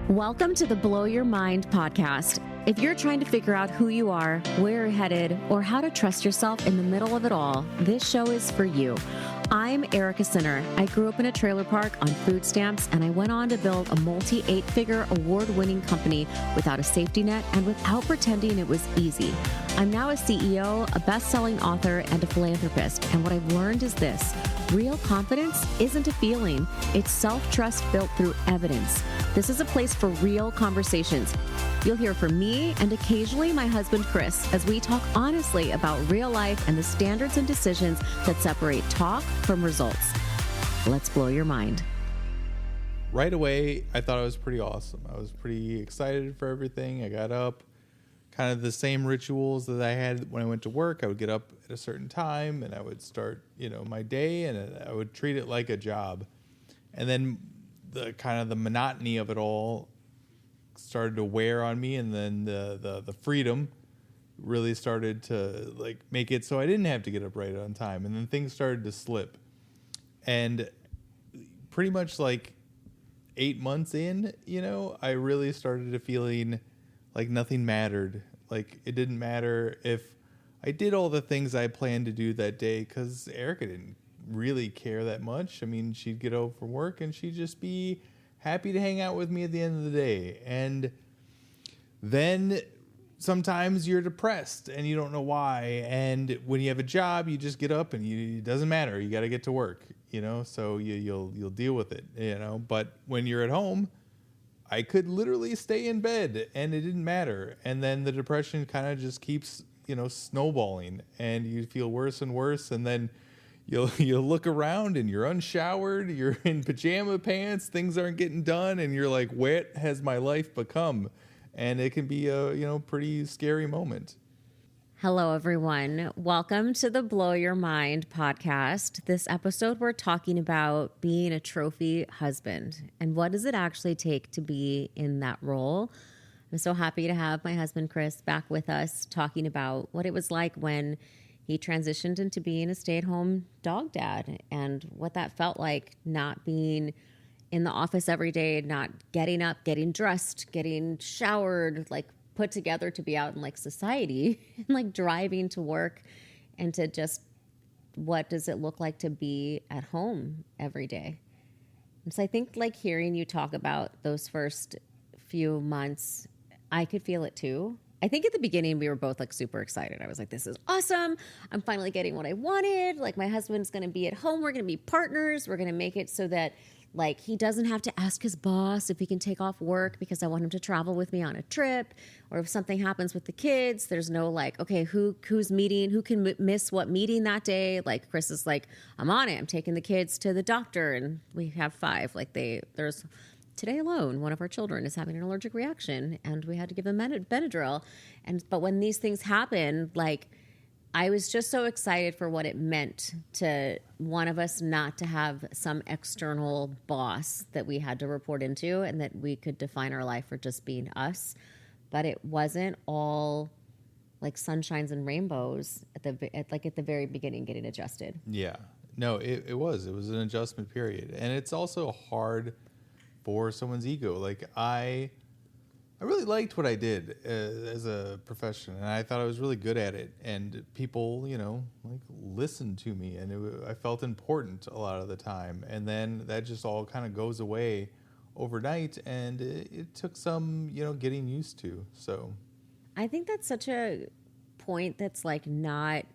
Welcome to the Blow Your Mind podcast. If you're trying to figure out who you are, where you're headed, or how to trust yourself in the middle of it all, this show is for you. I'm Erika. I grew up in a trailer park on food stamps, and I went on to build a multi-8-figure award-winning company without a safety net and without pretending it was easy. I'm now a CEO, a best-selling author, and a philanthropist. And what I've learned is this: real confidence isn't a feeling. It's self-trust built through evidence. This is a place for real conversations. You'll hear from me and occasionally my husband, Chris, as we talk honestly about real life and the standards and decisions that separate talk from results. Let's blow your mind. Right away, I thought it was pretty awesome. I was pretty excited for everything. I got up, kind of the same rituals that I had when I went to work. I would get up at a certain time and I would start, my day, and I would treat it like a job. And then the kind of the monotony of it all started to wear on me, and then the freedom really started to make it so I didn't have to get up right on time, and then things started to slip. And pretty much 8 months in, I really started to feeling like nothing mattered. Like it didn't matter if I did all the things I planned to do that day, because Erika didn't really care that much. I mean, she'd get home from work and she'd just be happy to hang out with me at the end of the day. And then sometimes you're depressed and you don't know why. And when you have a job, you just get up and it doesn't matter. You got to get to work, so you'll deal with it, But when you're at home, I could literally stay in bed and it didn't matter. And then the depression kind of just keeps, snowballing, and you feel worse and worse. And then you'll look around and you're unshowered, you're in pajama pants, things aren't getting done, and you're like, what has my life become? And it can be a pretty scary moment. Hello, everyone. Welcome to the Blow Your Mind podcast. This episode, we're talking about being a trophy husband and what does it actually take to be in that role. I'm so happy to have my husband, Chris, back with us talking about what it was like when he transitioned into being a stay-at-home dog dad and what that felt like, not being in the office every day, not getting up, getting dressed, getting showered, put together to be out in society and driving to work, and to just, what does it look like to be at home every day? And so I think hearing you talk about those first few months, I could feel it too. I think at the beginning we were both super excited. I was like, this is awesome. I'm finally getting what I wanted. My husband's going to be at home. We're going to be partners. We're going to make it so that he doesn't have to ask his boss if he can take off work because I want him to travel with me on a trip. Or if something happens with the kids, there's no okay, who's meeting, who can miss what meeting that day. Chris is I'm on it. I'm taking the kids to the doctor, and we have 5. There's today alone, one of our children is having an allergic reaction, and we had to give them Benadryl. But when these things happen, I was just so excited for what it meant to one of us not to have some external boss that we had to report into, and that we could define our life for just being us. But it wasn't all sunshines and rainbows at the very beginning, getting adjusted. Yeah, no, it was an adjustment period, and it's also hard for someone's ego. I really liked what I did as a profession, and I thought I was really good at it. And people, listened to me, and I felt important a lot of the time. And then that just all kind of goes away overnight, and it took some, getting used to. So I think that's such a point that's not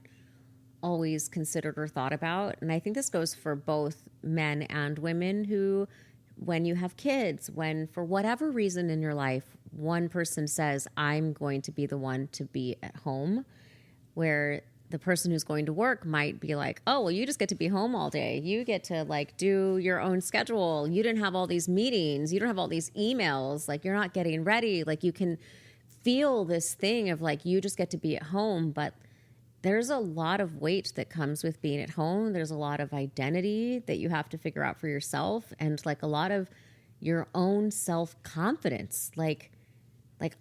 always considered or thought about. And I think this goes for both men and women who, when you have kids, when for whatever reason in your life, one person says, I'm going to be the one to be at home, where the person who's going to work might be like, oh, well, you just get to be home all day. You get to do your own schedule. You didn't have all these meetings. You don't have all these emails. You're not getting ready. You can feel this thing of you just get to be at home. But there's a lot of weight that comes with being at home. There's a lot of identity that you have to figure out for yourself, and a lot of your own self-confidence. When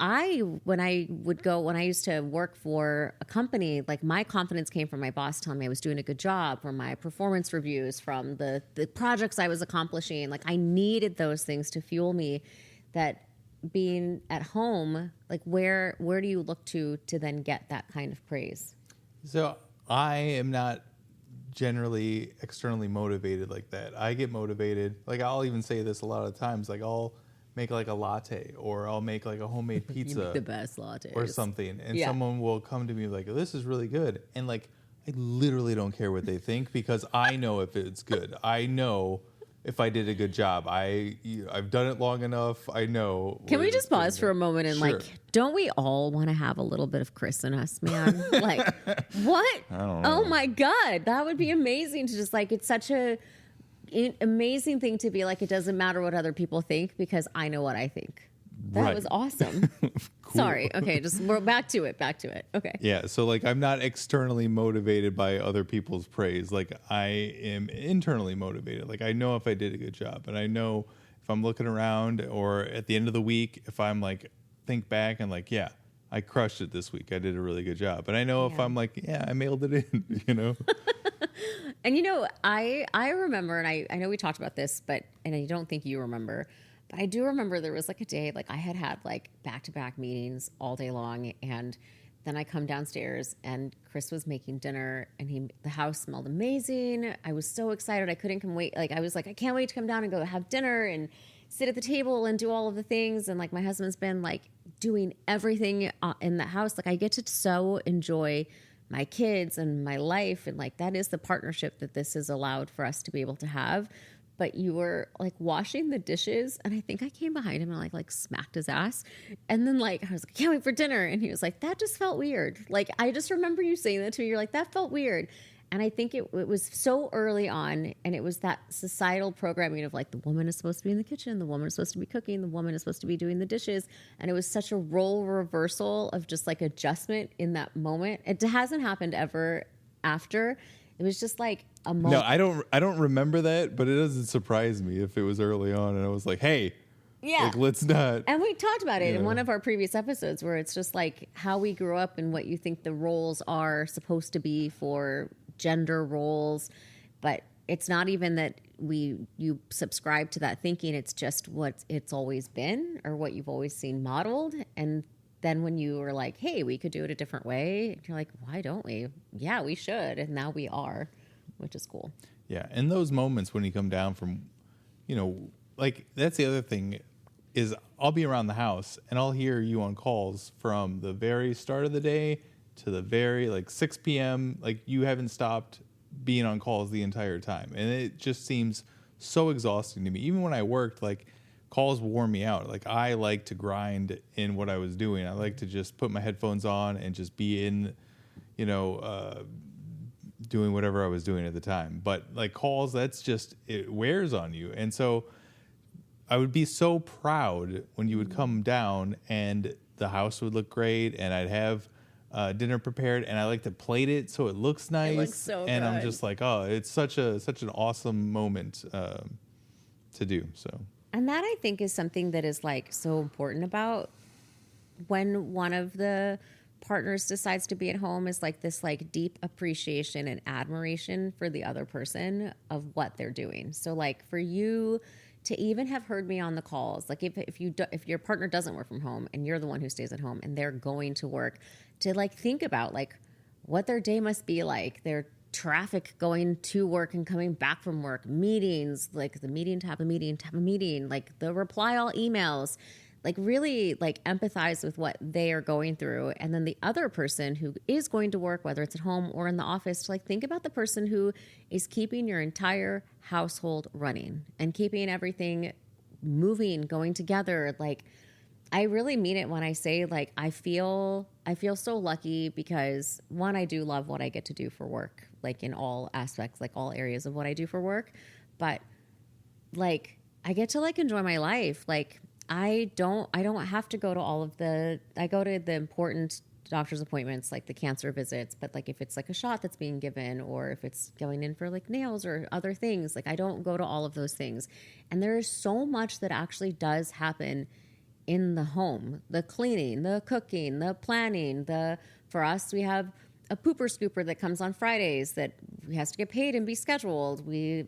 I used to work for a company, my confidence came from my boss telling me I was doing a good job, from my performance reviews, from the projects I was accomplishing. I needed those things to fuel me, that being at home, like where do you look to then get that kind of praise? So I am not generally externally motivated like that. I get motivated. Like I'll even say this a lot of times. Like I'll make like a latte, or I'll make like a homemade pizza. You make the best lattes. Or something. And someone will come to me like, this is really good. And like, I literally don't care what they think, because I know if it's good. I know if I did a good job. I've done it long enough. I know. Can we just pause for a moment and like, don't we all want to have a little bit of Chris in us, man? Like, what? I don't know. Oh my God. That would be amazing to just like, it's such a amazing thing to be like, it doesn't matter what other people think because I know what I think. That was awesome. Cool. Sorry. Okay. We're back to it. Okay. Yeah. So like, I'm not externally motivated by other people's praise. Like I am internally motivated. Like I know if I did a good job, and I know if I'm looking around, or at the end of the week, if I'm like, think back and like, yeah, I crushed it this week. I did a really good job. And I know if I'm like, yeah, I mailed it in, you know? And, you know, I remember, and I know we talked about this, and I don't think you remember, but I do remember there was like a day, like I had like back-to-back meetings all day long. And then I come downstairs and Chris was making dinner, and the house smelled amazing. I was so excited. I couldn't wait. Like I was like, I can't wait to come down and go have dinner and sit at the table and do all of the things. And like my husband's been like doing everything in the house. Like I get to so enjoy my kids and my life. And like, that is the partnership that this has allowed for us to be able to have. But you were like washing the dishes, and I think I came behind him and like smacked his ass. And then like, I was like, I can't wait for dinner. And he was like, that just felt weird. Like, I just remember you saying that to me. You're like, that felt weird. And I think it was so early on, and it was that societal programming of like, the woman is supposed to be in the kitchen, the woman is supposed to be cooking, the woman is supposed to be doing the dishes. And it was such a role reversal of just like adjustment in that moment. It hasn't happened ever after. It was just like a moment. No, I don't remember that, but it doesn't surprise me if it was early on and I was like, hey, like, let's not. And we talked about it in one of our previous episodes, where it's just like how we grew up and what you think the roles are supposed to be for gender roles. But it's not even that you subscribe to that thinking. It's just what it's always been, or what you've always seen modeled. And then when you were like, hey, we could do it a different way, you're like, why don't we? Yeah, we should. And now we are, which is cool. Yeah. And those moments when you come down from, you know, like that's the other thing is I'll be around the house and I'll hear you on calls from the very start of the day to the very like 6 p.m. Like you haven't stopped being on calls the entire time. And it just seems so exhausting to me. Even when I worked, like, calls wore me out. Like I like to grind in what I was doing. I like to just put my headphones on and just be in, you know, doing whatever I was doing at the time. But like calls, that's just, it wears on you. And so I would be so proud when you would come down and the house would look great and I'd have dinner prepared, and I like to plate it so it looks nice. It looks so and good. I'm just like, oh, it's such an awesome moment to do. So. And that, I think, is something that is like so important about when one of the partners decides to be at home, is like this like deep appreciation and admiration for the other person of what they're doing. So like for you to even have heard me on the calls, like if your partner doesn't work from home and you're the one who stays at home and they're going to work, to like think about like what their day must be like, their traffic going to work and coming back from work, meetings, like the meeting to have a meeting, like the reply all emails, like really like empathize with what they are going through. And then the other person who is going to work, whether it's at home or in the office, to like think about the person who is keeping your entire household running and keeping everything moving, going together. Like I really mean it when I say like I feel so lucky, because one, I do love what I get to do for work, like in all aspects, like all areas of what I do for work. But like I get to like enjoy my life. Like I don't have to go to I go to the important doctor's appointments, like the cancer visits, but like if it's like a shot that's being given, or if it's going in for like nails or other things, like I don't go to all of those things. And there is so much that actually does happen in the home, the cleaning, the cooking, the planning, for us, we have a pooper scooper that comes on Fridays that has to get paid and be scheduled. We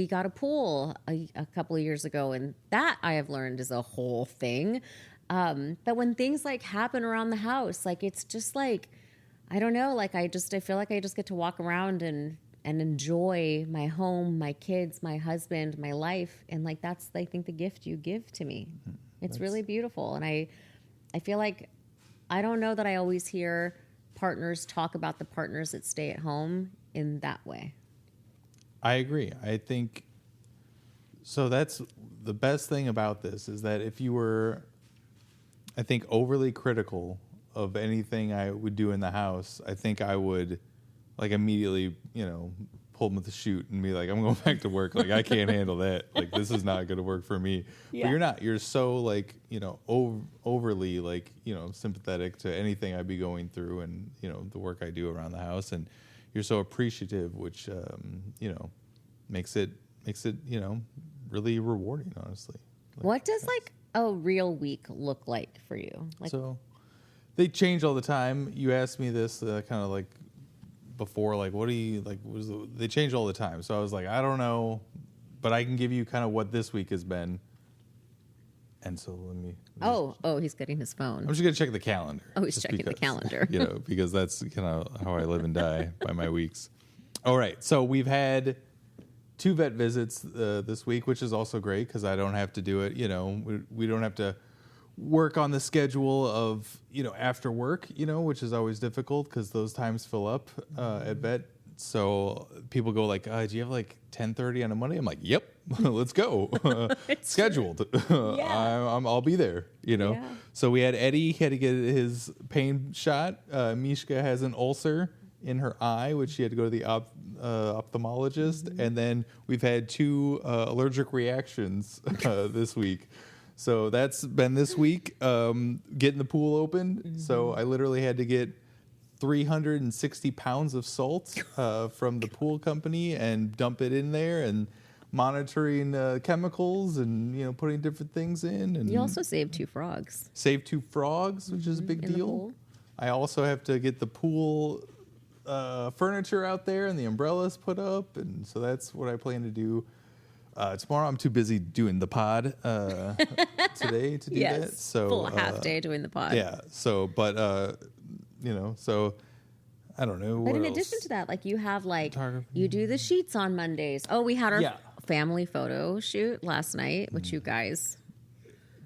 got a pool a couple of years ago, and that I have learned is a whole thing. But when things like happen around the house, like it's just like, I don't know, like I feel like I just get to walk around and enjoy my home, my kids, my husband, my life. And like, that's, I think, the gift you give to me. It's really beautiful. And I feel like, I don't know that I always hear partners talk about the partners that stay at home in that way. I agree. I think, so that's the best thing about this is that if you were, I think, overly critical of anything I would do in the house, I think I would like immediately, pull them with the chute and be like, I'm going back to work. Like, I can't handle that. Like, this is not going to work for me. Yeah. But you're not. You're so like, overly like, sympathetic to anything I'd be going through and, the work I do around the house. And you're so appreciative, which, makes it, really rewarding, honestly. Like, what does like a real week look like for you? Like, so they change all the time. You asked me this kind of like before, like, what do you like? They change all the time. So I was like, I don't know, but I can give you kind of what this week has been. And so let me. He's getting his phone. I'm just gonna check the calendar. Oh, he's checking the calendar. Because that's kind of how I live and die by my weeks. All right, so we've had 2 vet visits this week, which is also great because I don't have to do it. We don't have to work on the schedule of after work, which is always difficult because those times fill up at vet. So people go like, do you have like 10:30 on a Monday? I'm like, yep, let's go. Scheduled. Yeah. I'll be there. Yeah. So we had Eddie. He had to get his pain shot. Mishka has an ulcer in her eye, which she had to go to the ophthalmologist. And then we've had 2 allergic reactions this week. So that's been this week, getting the pool open. So I literally had to get 360 pounds of salt from the pool company and dump it in there and monitoring chemicals and, putting different things in. And you also saved 2 frogs. Saved 2 frogs, which is a big deal. I also have to get the pool furniture out there and the umbrellas put up. And so that's what I plan to do. Tomorrow I'm too busy doing the pod today to do that. So full half day doing the pod. Yeah. So, but so I don't know. But in addition to that, like you have like you do the sheets on Mondays. Oh, we had our family photo shoot last night, which you guys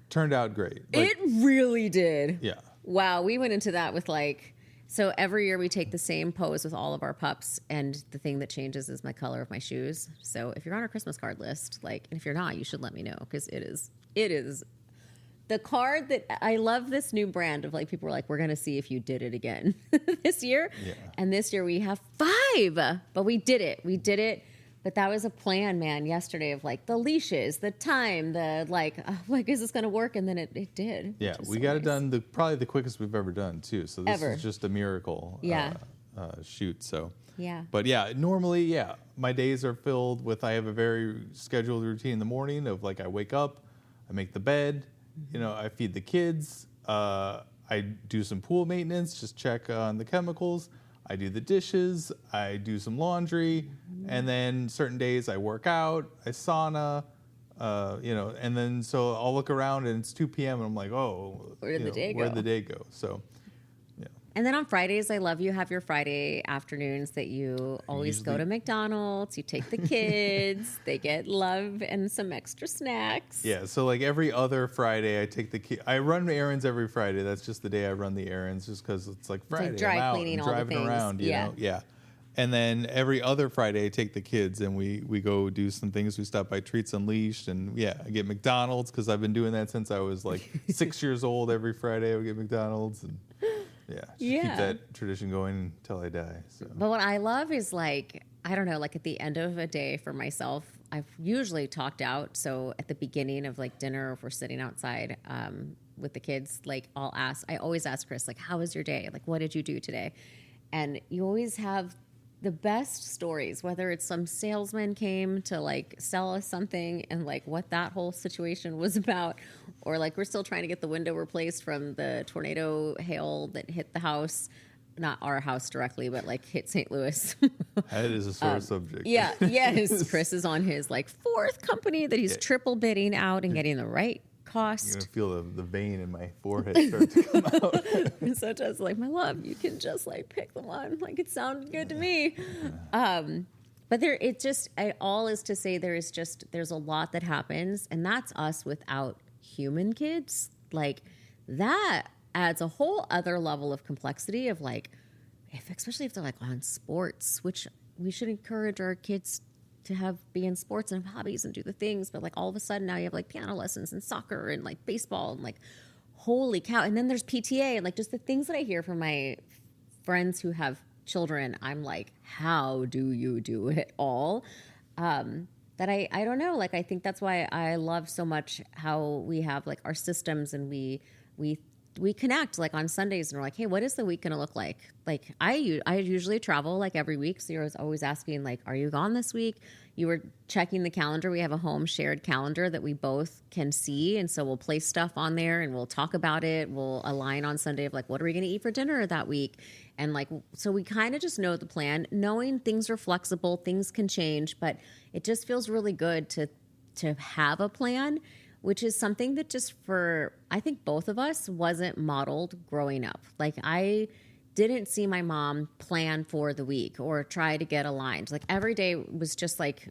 turned out great. It really did. Yeah. Wow, we went into that with like. So every year we take the same pose with all of our pups, and the thing that changes is my color of my shoes. So if you're on our Christmas card list, and if you're not, you should let me know because it is the card that I love. This new brand of like people are like, we're gonna see if you did it again this year, and this year we have 5, but we did it. But that was a plan, man, yesterday of like the leashes, the time, the is this going to work? And then it did. Yeah, we got it done probably the quickest we've ever done, too. So this is just a miracle shoot. So, But normally, my days are filled with, I have a very scheduled routine in the morning of like I wake up, I make the bed, I feed the kids, I do some pool maintenance, just check on the chemicals. I do the dishes, I do some laundry, and then certain days I work out, I sauna, and then so I'll look around and it's 2 p.m. and I'm like, where'd the day go? So, And then on Fridays, I love you have your Friday afternoons that you always go to McDonald's, you take the kids, they get love and some extra snacks. Yeah, so like every other Friday, I take the kids. I run errands every Friday. That's just the day I run the errands just because it's like Friday. It's like dry cleaning, I'm all driving the things. Around, you know? Yeah. And then every other Friday, I take the kids and we go do some things. We stop by Treats Unleashed and I get McDonald's because I've been doing that since I was like 6 years old. Every Friday, I would get McDonald's and keep that tradition going until I die. So. But what I love is like, I don't know, like at the end of a day for myself, I've usually talked out. So at the beginning of like dinner, if we're sitting outside with the kids, like I always ask Chris, like, how was your day? Like, what did you do today? And you always have the best stories, whether it's some salesman came to like sell us something and like what that whole situation was about, or like we're still trying to get the window replaced from the tornado hail that hit the house. not our house directly, but like hit St. Louis. That is a sore subject. Yeah. Yes. Chris is on his like fourth company that he's triple bidding out and getting the right cost. You're going to feel the vein in my forehead start to come out. And so Jeff's like, my love, you can just like pick the one. Like it sounded good to me. But all is to say there's a lot that happens, and that's us without human kids. Like that adds a whole other level of complexity of like, especially if they're like on sports, which we should encourage our kids to be in sports and have hobbies and do the things. But like all of a sudden now you have like piano lessons and soccer and like baseball and like, holy cow. And then there's PTA and like just the things that I hear from my friends who have children, I'm like, how do you do it all? That I don't know. Like, I think that's why I love so much how we have like our systems, and we connect like on Sundays, and we're like, hey, what is the week going to look like? Like I usually travel like every week. So you're always asking like, are you gone this week? You were checking the calendar. We have a home shared calendar that we both can see. And so we'll place stuff on there and we'll talk about it. We'll align on Sunday of like, what are we going to eat for dinner that week? And like, so we kind of just know the plan, knowing things are flexible, things can change, but it just feels really good to have a plan, which is something that just for, I think both of us wasn't modeled growing up. Like I didn't see my mom plan for the week or try to get aligned. Like every day was just like,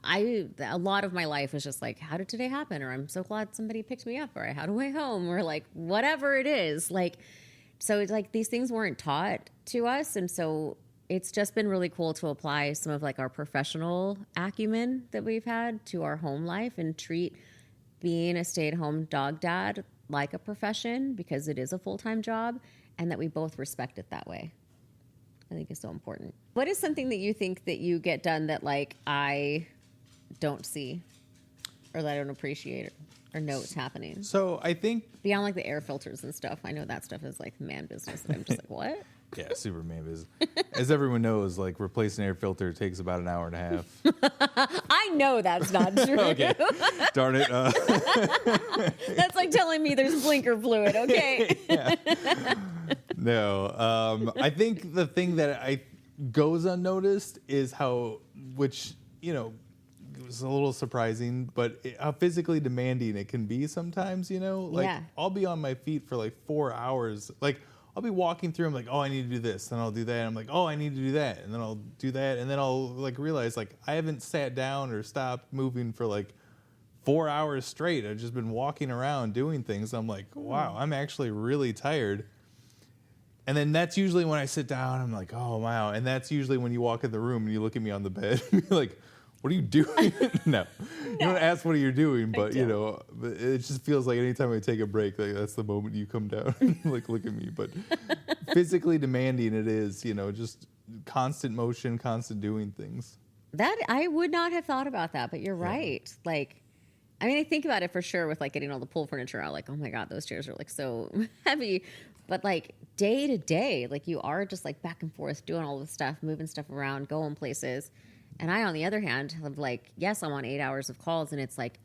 a lot of my life was just like, how did today happen? Or I'm so glad somebody picked me up, or I had a way home, or like whatever it is. Like, so it's like these things weren't taught to us. And so it's just been really cool to apply some of like our professional acumen that we've had to our home life and treat being a stay-at-home dog dad like a profession, because it is a full-time job, and that we both respect it that way. I think is so important. What is something that you think that you get done that like I don't see or that I don't appreciate or know it's happening? So I think beyond like the air filters and stuff, I know that stuff is like man business, and I'm just like, what? Yeah, Superman is. As everyone knows, like replacing an air filter takes about an hour and a half. I know that's not true. Okay. Darn it. That's like telling me there's blinker fluid, okay? No. I think the thing that goes unnoticed is how, which, it was a little surprising, but how physically demanding it can be sometimes, Like, yeah. I'll be on my feet for like 4 hours. Like, I'll be walking through, I'm like, oh, I need to do this. Then I'll do that. And I'm like, oh, I need to do that. And then I'll do that. And then I'll like realize like I haven't sat down or stopped moving for like 4 hours straight. I've just been walking around doing things. I'm like, wow, I'm actually really tired. And then that's usually when I sit down, I'm like, oh, wow. And that's usually when you walk in the room and you look at me on the bed and you're like, what are you doing? No. You don't ask what you're doing, but but it just feels like anytime I take a break, like that's the moment you come down and like look at me. But physically demanding it is, just constant motion, constant doing things. That I would not have thought about that, but you're right. Like, I mean, I think about it for sure with like getting all the pull furniture out. Like, oh my God, those chairs are like so heavy. But like day to day, like you are just like back and forth doing all this stuff, moving stuff around, going places. And I, on the other hand, have like, yes, I'm on 8 hours of calls, and it's like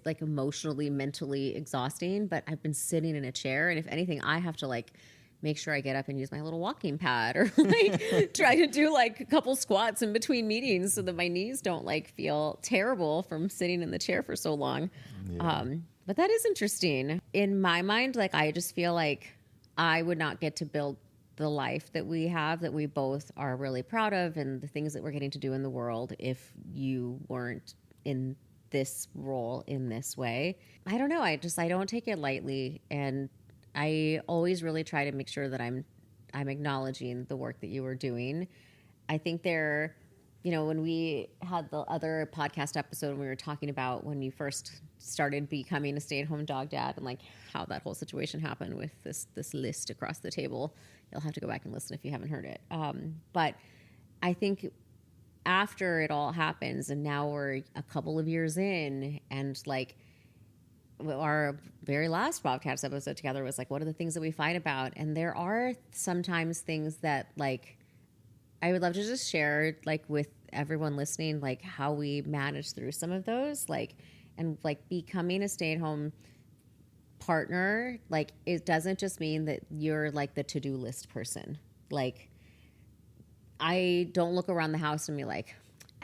like emotionally, mentally exhausting. But I've been sitting in a chair, and if anything, I have to like make sure I get up and use my little walking pad, or like try to do like a couple squats in between meetings so that my knees don't like feel terrible from sitting in the chair for so long. Yeah. But that is interesting. In my mind, like I just feel like I would not get to build the life that we have, that we both are really proud of, and the things that we're getting to do in the world if you weren't in this role in this way. I don't know. I don't take it lightly, and I always really try to make sure that I'm acknowledging the work that you were doing. I think when we had the other podcast episode, we were talking about when you first started becoming a stay-at-home dog dad and like how that whole situation happened with this list across the table. You'll have to go back and listen if you haven't heard it. But I think after it all happens, and now we're a couple of years in, and like our very last podcast episode together was like, what are the things that we fight about? And there are sometimes things that like I would love to just share like with everyone listening, like how we manage through some of those, like, and like becoming a stay-at-home partner, like, it doesn't just mean that you're like the to-do list person. Like, I don't look around the house and be like,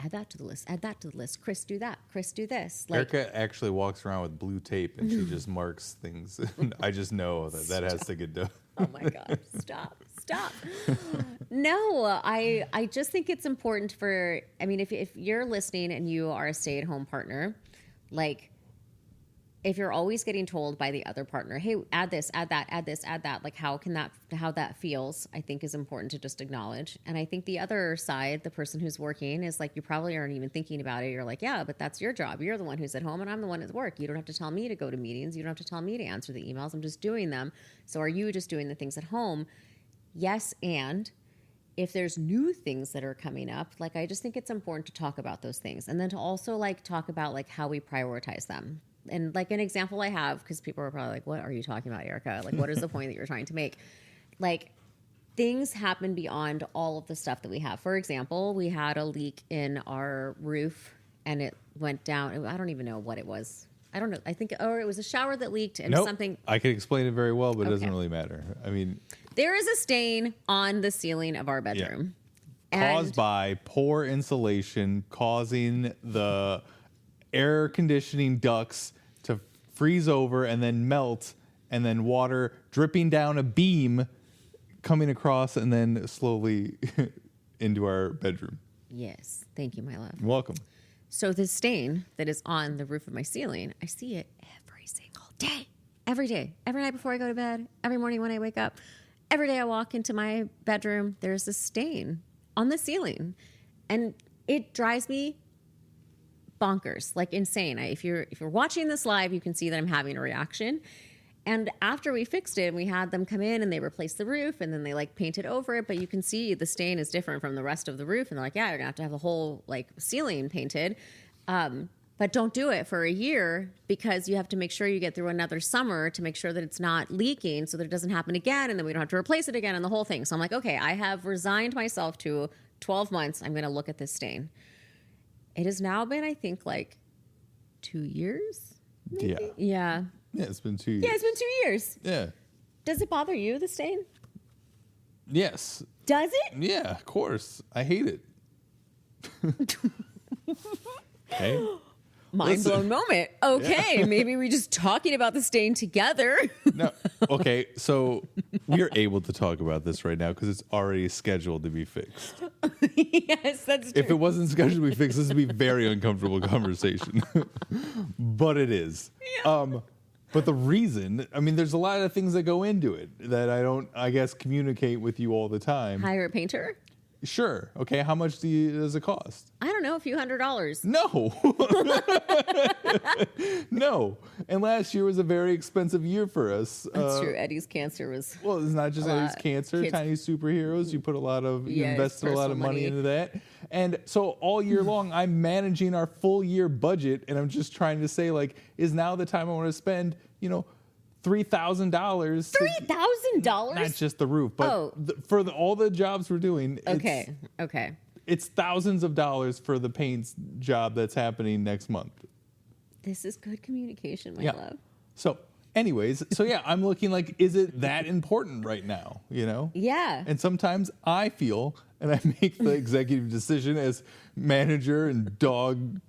add that to the list, add that to the list. Chris, do that. Chris, do this. Like, Erika actually walks around with blue tape and she just marks things. I just know that has to get done. Oh my God, stop. No, I just think it's important for, I mean, if you're listening and you are a stay-at-home partner, like, if you're always getting told by the other partner, hey, add this, add that, add this, add that, like, how that feels, I think is important to just acknowledge. And I think the other side, the person who's working, is like, you probably aren't even thinking about it. You're like, yeah, but that's your job. You're the one who's at home and I'm the one at work. You don't have to tell me to go to meetings. You don't have to tell me to answer the emails. I'm just doing them. So are you just doing the things at home? Yes, and if there's new things that are coming up, like, I just think it's important to talk about those things. And then to also, like, talk about, like, how we prioritize them. And, like, an example I have, because people are probably like, what are you talking about, Erika? Like, what is the point that you're trying to make? Like, things happen beyond all of the stuff that we have. For example, we had a leak in our roof and it went down. I don't even know what it was. I don't know. I think, or it was a shower that leaked and something. I can explain it very well, but it doesn't really matter. I mean, there is a stain on the ceiling of our bedroom. Yeah. Caused by poor insulation, causing the air conditioning ducts to freeze over and then melt, and then water dripping down a beam coming across and then slowly into our bedroom. Yes. Thank you, my love. You're welcome. So the stain that is on the roof of my ceiling, I see it every single day. Every day. Every night before I go to bed. Every morning when I wake up. Every day I walk into my bedroom, there's a stain on the ceiling. And it drives me bonkers, like insane. If you're watching this live, you can see that I'm having a reaction. And after we fixed it, we had them come in and they replaced the roof and then they, like, painted over it. But you can see the stain is different from the rest of the roof. And they're like, yeah, you're going to have the whole, like, ceiling painted. But don't do it for a year because you have to make sure you get through another summer to make sure that it's not leaking so that it doesn't happen again. And then we don't have to replace it again and the whole thing. So I'm like, okay, I have resigned myself to 12 months. I'm going to look at this stain. It has now been, I think, like 2 years. Maybe? Yeah. Yeah, it's been 2 years. Yeah, it's been 2 years. Yeah. Does it bother you, the stain? Yes. Does it? Yeah, of course. I hate it. Okay. Mind blown moment. Okay, maybe we just talking about the stain together. No. Okay, so we are able to talk about this right now because it's already scheduled to be fixed. Yes, that's true. If it wasn't scheduled to be fixed, this would be a very uncomfortable conversation. But it is. Yeah. But the reason, I mean, there's a lot of things that go into it that I don't, I guess, communicate with you all the time. Hire a painter? Sure. Okay. How much does it cost? I don't know, a few $100s. No. No. And last year was a very expensive year for us. That's true. Eddie's cancer was. Well, it's not just Eddie's cancer. Kids. Tiny superheroes. You put you invested a lot of money into that. And so all year long, I'm managing our full year budget, and I'm just trying to say, like, is now the time I want to spend, $3,000. $3,000? Not just the roof, but for all the jobs we're doing. Okay. It's thousands of dollars for the paint job that's happening next month. This is good communication, my love. So anyways, I'm looking like, is it that important right now? Yeah. And sometimes I feel, and I make the executive decision as manager and dog,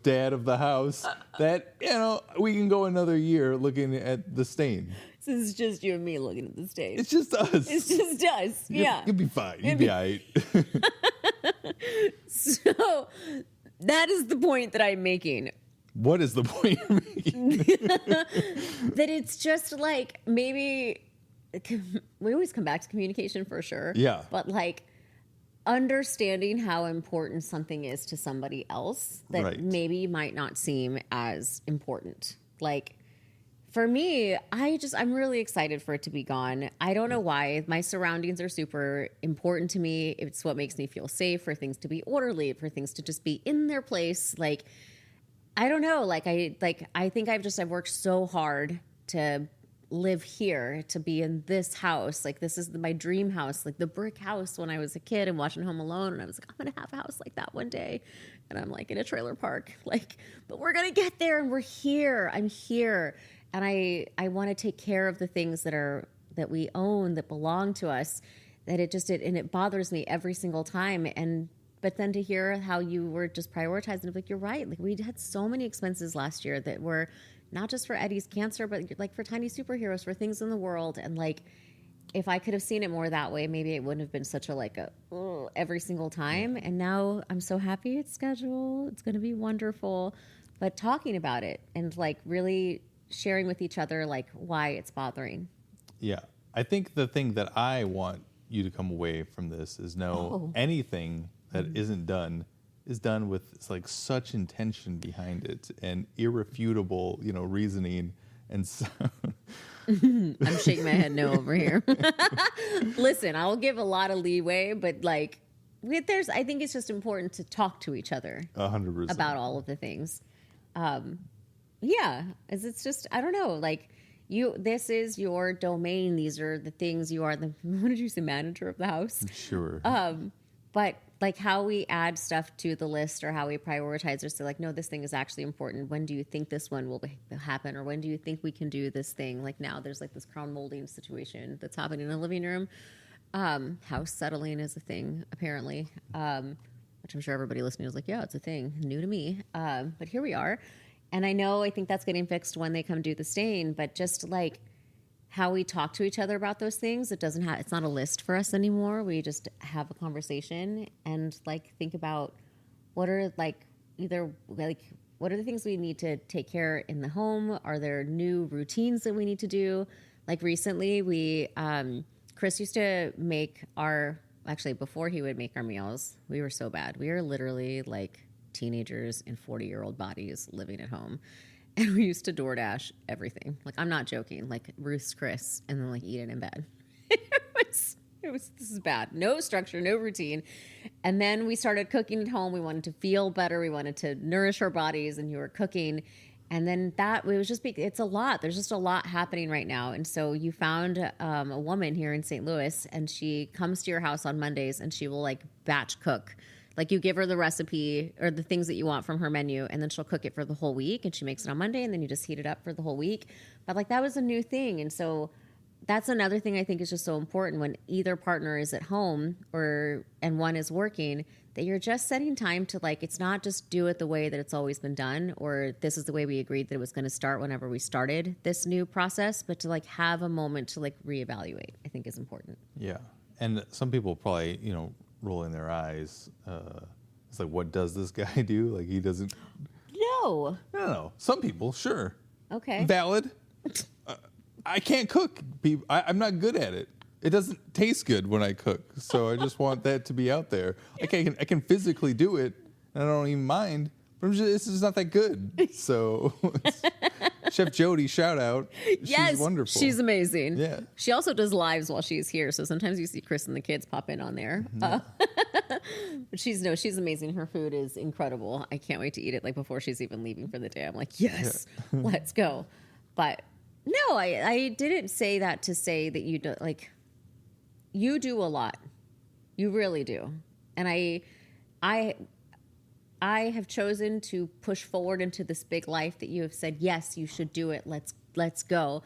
dad of the house, that, we can go another year looking at the stain. This is just you and me looking at the stain. It's just us. It's just us. Yeah. You'll be fine. You'll be all right. So that is the point that I'm making. What is the point you're making? That it's just like, maybe we always come back to communication for sure. Yeah. But like understanding how important something is to somebody else that maybe might not seem as important. Like for me, I'm really excited for it to be gone. I don't know why. My surroundings are super important to me. It's what makes me feel safe, for things to be orderly, for things to just be in their place. Like, I don't know. I think I've worked so hard to live here, to be in this house. Like, this is my dream house, like the brick house when I was a kid and watching Home Alone. And I was like, I'm going to have a house like that one day. And I'm like in a trailer park, like, but we're going to get there and we're here. I'm here. And I want to take care of the things that we own, that belong to us, and it bothers me every single time. But then to hear how you were just prioritizing, like, you're right. Like, we had so many expenses last year that were not just for Eddie's cancer, but like for tiny superheroes, for things in the world. And like, if I could have seen it more that way, maybe it wouldn't have been such a every single time. And now I'm so happy it's scheduled. It's going to be wonderful. But talking about it and like really sharing with each other, like, why it's bothering. Yeah. I think the thing that I want you to come away from this is anything that isn't done is done with like such intention behind it and irrefutable, reasoning. And so I'm shaking my head no over here. Listen, I'll give a lot of leeway, but like, I think it's just important to talk to each other 100% about all of the things. It's just, I don't know, like, this is your domain. These are the things you are what did you say, manager of the house? Sure. But like how we add stuff to the list or how we prioritize or say like, no, this thing is actually important. When do you think this one will happen? Or when do you think we can do this thing? Like now there's like this crown molding situation that's happening in the living room. House settling is a thing, apparently, which I'm sure everybody listening is like, yeah, it's a thing. New to me. But here we are. And I think that's getting fixed when they come do the stain, but just like how we talk to each other about those things, it's not a list for us anymore. We just have a conversation and like think about what are the things we need to take care in the home? Are there new routines that we need to do? Like recently Chris used to make before he would make our meals, we were so bad. We were literally like teenagers in 40-year-old bodies living at home. And we used to DoorDash everything. Like, I'm not joking. Like, Ruth's Chris, and then, like, eat it in bed. This is bad. No structure, no routine. And then we started cooking at home. We wanted to feel better. We wanted to nourish our bodies, and you were cooking. And then it's a lot. There's just a lot happening right now. And so you found a woman here in St. Louis, and she comes to your house on Mondays, and she will, like, batch cook. Like, you give her the recipe or the things that you want from her menu, and then she'll cook it for the whole week, and she makes it on Monday, and then you just heat it up for the whole week. But, like, that was a new thing. And so that's another thing I think is just so important when either partner is at home and one is working, that you're just setting time to, like, it's not just do it the way that it's always been done, or this is the way we agreed that it was going to start whenever we started this new process, but to, like, have a moment to, like, reevaluate, I think is important. Yeah. And some people probably, rolling their eyes. It's like, what does this guy do? Like, he doesn't. No. No. Some people, sure. Okay. Valid. I can't cook. I'm not good at it. It doesn't taste good when I cook. So I just want that to be out there. Like, I can physically do it, and I don't even mind. But it's just not that good. So Chef Jody, shout out. Yes, she's wonderful. She's amazing. Yeah. She also does lives while she's here. So sometimes you see Chris and the kids pop in on there. Yeah. But she's amazing. Her food is incredible. I can't wait to eat it like before she's even leaving for the day. I'm like, yes, let's go. But no, I didn't say that to say that you do, like, you do a lot. You really do. And I have chosen to push forward into this big life that you have said, yes, you should do it. Let's go.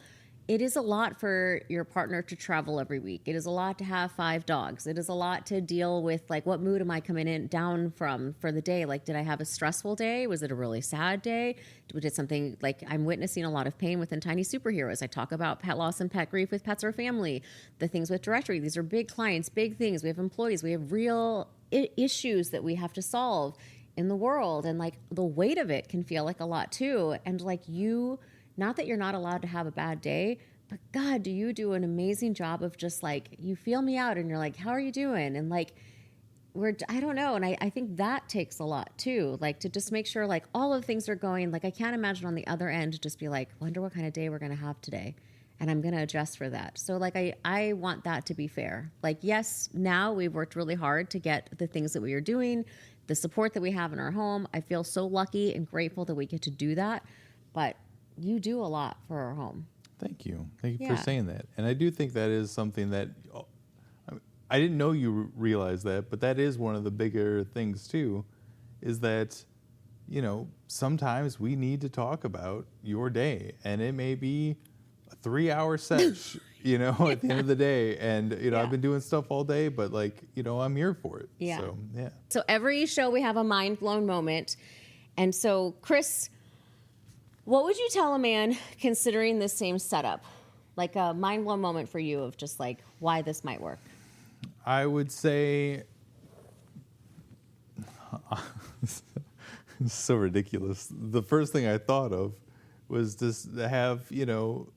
It is a lot for your partner to travel every week. It is a lot to have 5 dogs. It is a lot to deal with, like, what mood am I coming down from for the day? Like, did I have a stressful day? Was it a really sad day? Did something, like, I'm witnessing a lot of pain within Tiny Superheroes. I talk about pet loss and pet grief with Pets or Family, the things with directory. These are big clients, big things. We have employees. We have real issues that we have to solve in the world. And, like, the weight of it can feel like a lot too. And, like, not that you're not allowed to have a bad day, but God, do you do an amazing job of just, like, you feel me out and you're like, how are you doing? And, like, I don't know. And I think that takes a lot too, like, to just make sure, like, all of things are going, like, I can't imagine on the other end to just be like, wonder what kind of day we're going to have today. And I'm going to adjust for that. So, like, I want that to be fair. Like, yes, now we've worked really hard to get the things that we are doing, the support that we have in our home. I feel so lucky and grateful that we get to do that. But you do a lot for our home. Thank you. Thank you for saying that. And I do think that is something that I didn't know you realized that, but that is one of the bigger things too, is that sometimes we need to talk about your day, and it may be a 3-hour sesh, at the end of the day. And, I've been doing stuff all day, but I'm here for it. Yeah. So, yeah. So every show we have a mind blown moment. And so, Chris, what would you tell a man considering this same setup? Like a mind blown moment for you of just why this might work. I would say, it's so ridiculous. The first thing I thought of was just to have,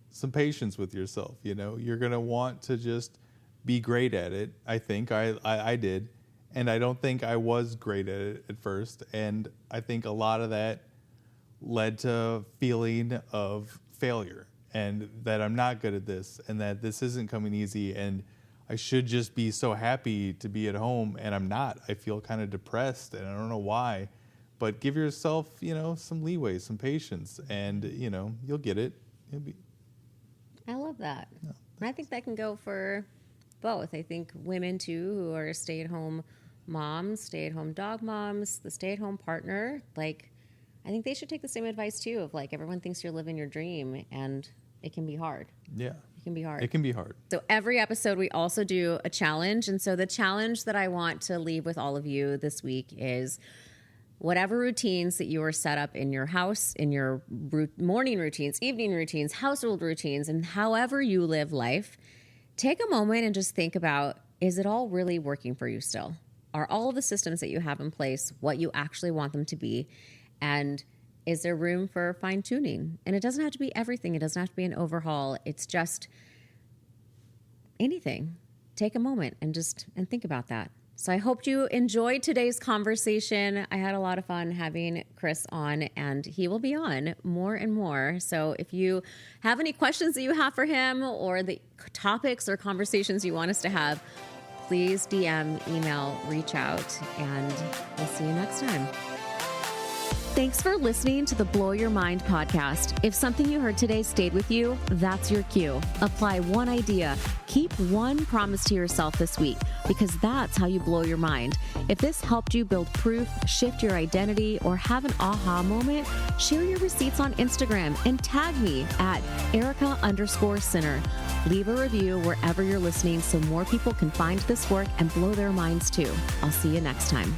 some patience with yourself. You're going to want to just be great at it. I think I did. And I don't think I was great at it at first. And I think a lot of that led to feeling of failure and that I'm not good at this and that this isn't coming easy. And I should just be so happy to be at home, and I'm not. I feel kind of depressed, and I don't know why. But give yourself, some leeway, some patience, and, you'll get it. I love that. Yeah. And I think that can go for both. I think women, too, who are stay-at-home moms, stay-at-home dog moms, the stay-at-home partner, I think they should take the same advice, too, of, everyone thinks you're living your dream, and it can be hard. Yeah. It can be hard. It can be hard. So every episode, we also do a challenge. And so the challenge that I want to leave with all of you this week is whatever routines that you are set up in your house, in your morning routines, evening routines, household routines, and however you live life, take a moment and just think about, is it all really working for you still? Are all of the systems that you have in place what you actually want them to be? And is there room for fine tuning? And it doesn't have to be everything. It doesn't have to be an overhaul. It's just anything. Take a moment and think about that. So I hope you enjoyed today's conversation. I had a lot of fun having Chris on, and he will be on more and more. So if you have any questions that you have for him or the topics or conversations you want us to have, please DM, email, reach out, and we'll see you next time. Thanks for listening to the Blow Your Mind podcast. If something you heard today stayed with you, that's your cue. Apply one idea. Keep one promise to yourself this week, because that's how you blow your mind. If this helped you build proof, shift your identity, or have an aha moment, share your receipts on Instagram and tag me at Erika_Sinner. Leave a review wherever you're listening so more people can find this work and blow their minds too. I'll see you next time.